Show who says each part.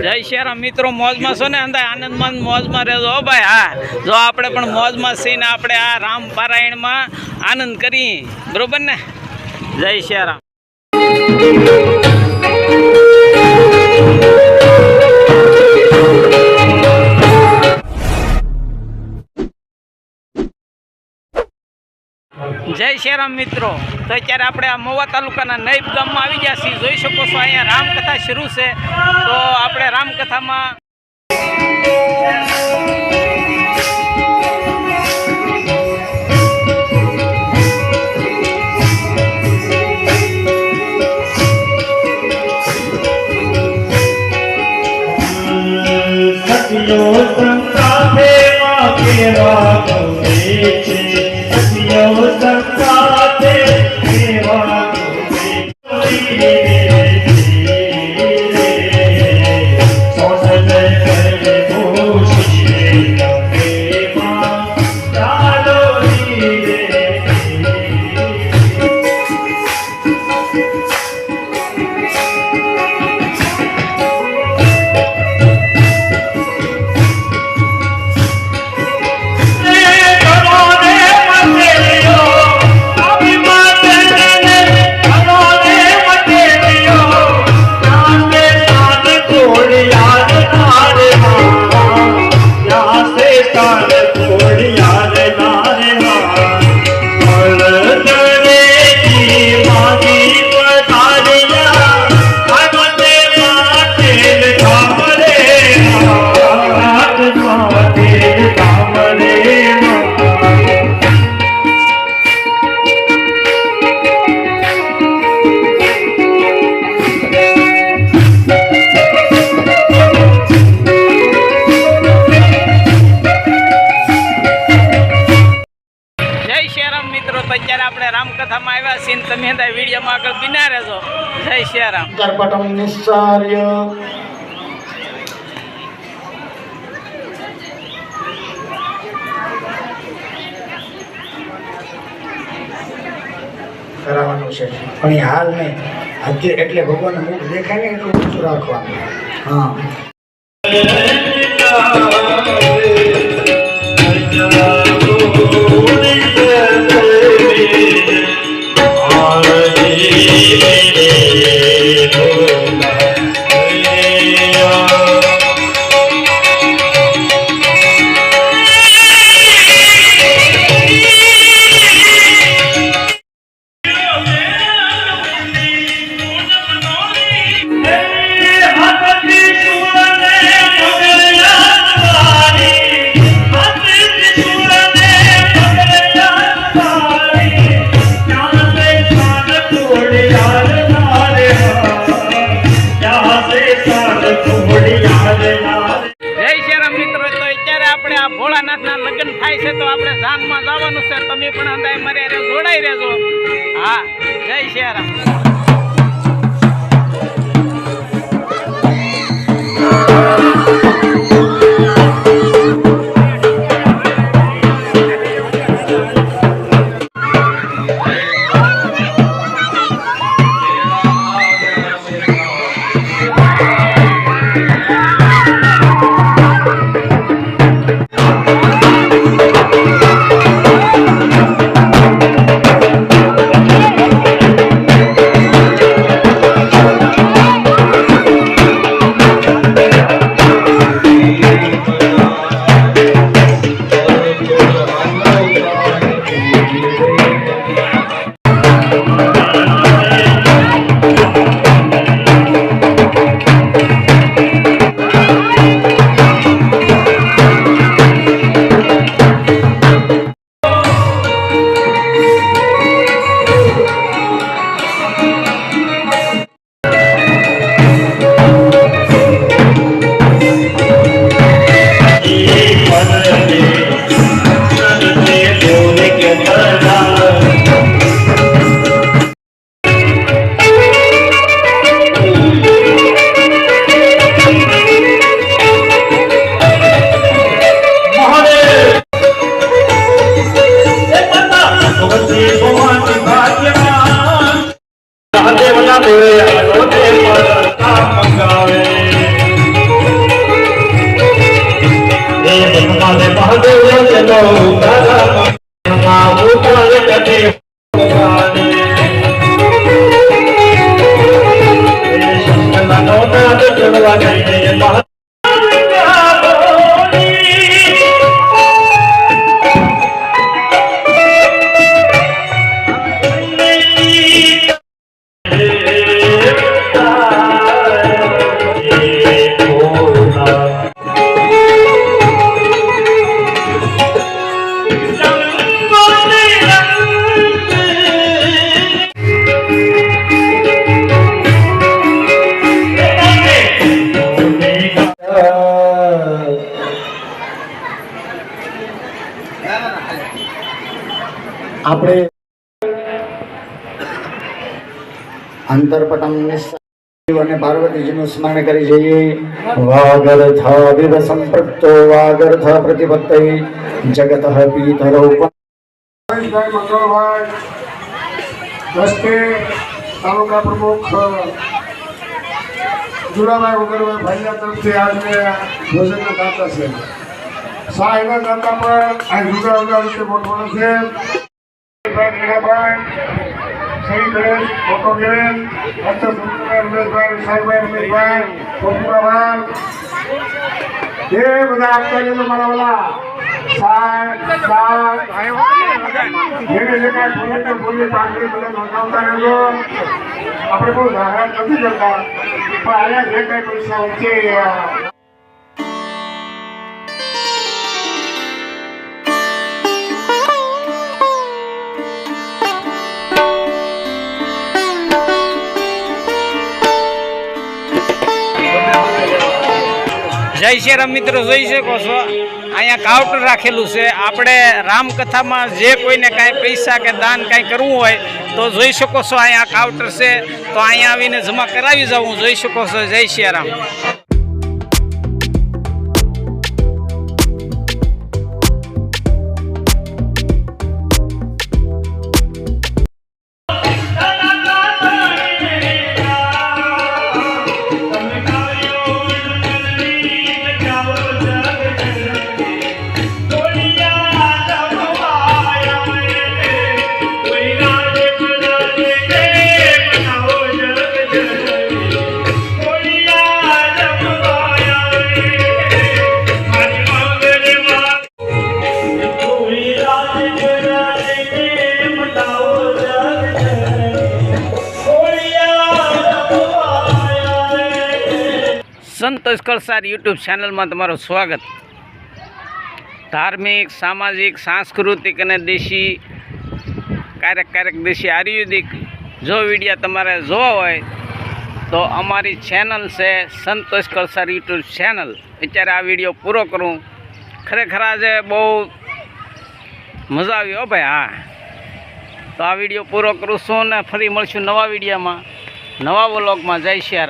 Speaker 1: જય શ્રી રામ મિત્રો, મોજમાં છો ને? અંદા આનંદમાં મોજમાં રહેજો ભાઈ. હા, જો આપણે પણ મોજમાં છીએ ને આપણે આ રામ પારાયણમાં આનંદ કરી, બરોબર ને? જય શ્રી રામ. જય શ્રી રામ મિત્રો. તો અત્યારે આપણે આ મહુવા તાલુકાના નૈપ ગામમાં આવી ગયા છીએ. જોઈ શકો છો અહીંયા રામકથા શરૂ છે. તો આપણે રામકથામાં રામકથામાં આવ્યા છીએ. તમે વિડીયોમાં આગળ બિના રહેજો. જય શ્રી રામ.
Speaker 2: કરપટમ નિશ્ચાર્ય કરાવવાનું છે, પણ એ હાલ નહીં. અત્યારે એટલે ભગવાનનું મુખ દેખાય ને એટલું ઊંચું રાખવાનું. હા,
Speaker 1: ભોળાનાથના લગ્ન થાય છે તો આપણે જાનમાં જવાનું છે. તમે પણ અંદાય મારે જોડાઈ રહેજો. હા, જય શ્રી રામ.
Speaker 2: આપણે અંતરપટમ અને પાર્વતીજીનું સ્મરણ કરી જઈએ. વાગર્થ વિવ સંપૃક્તો વાગર્થ પ્રતિપત્તય જગત પીતરૌ
Speaker 3: મહેશભાઈ મંગળભાઈ દસ્તે તાલુકા પ્રમુખ જુલાભાઈ ઉગરભાઈ ભાઈના તરફથી આજને ભોજનના દાતા છે. સાહેબના દાતા પર આ જુદા જુદા રીતે ગોઠવાનો છે. શ્રી ગણેશ ફોટો ગેરેજ અચ્છા રમેશભાઈ સાહેબભાઈ રમેશભાઈ પપ્પુભાઈ એ બધા આપતા જજો મારા વાલા સાહેબ જેને જે કાંઈ ખરેખર બોલી પાકડી બધા નોંધાવતા રહેજો. આપણે બહુ જાહેરાત નથી કરતા પણ અહીંયા જે કાંઈ પૈસા વચ્ચે
Speaker 1: જય શ્રી રામ મિત્રો, જોઈ શકો છો અહીંયા કાઉન્ટર રાખેલું છે. આપણે રામકથામાં જે કોઈને કાંઈ પૈસા કે દાન કાંઈ કરવું હોય તો જોઈ શકો છો અહીંયા કાઉન્ટર છે, તો અહીંયા આવીને જમા કરાવી જવું. જોઈ શકો છો. જય શ્રી રામ. સંતોષ કળસાર યુટ્યુબ ચેનલમાં તમારું સ્વાગત. ધાર્મિક, સામાજિક, સાંસ્કૃતિક અને દેશી ક્યારેક દેશી આયુર્વેદિક જો વિડીયો તમારે જોવા હોય તો અમારી ચેનલ છે સંતોષ કળસાર યુટ્યુબ ચેનલ. અત્યારે આ વિડીયો પૂરો કરું. ખરેખર આજે બહુ મજા આવી હો ભાઈ. હા, તો આ વિડીયો પૂરો કરું છું ને ફરી મળશું નવા વિડીયોમાં, નવા વ્લોગમાં. જય શ્રી રામ.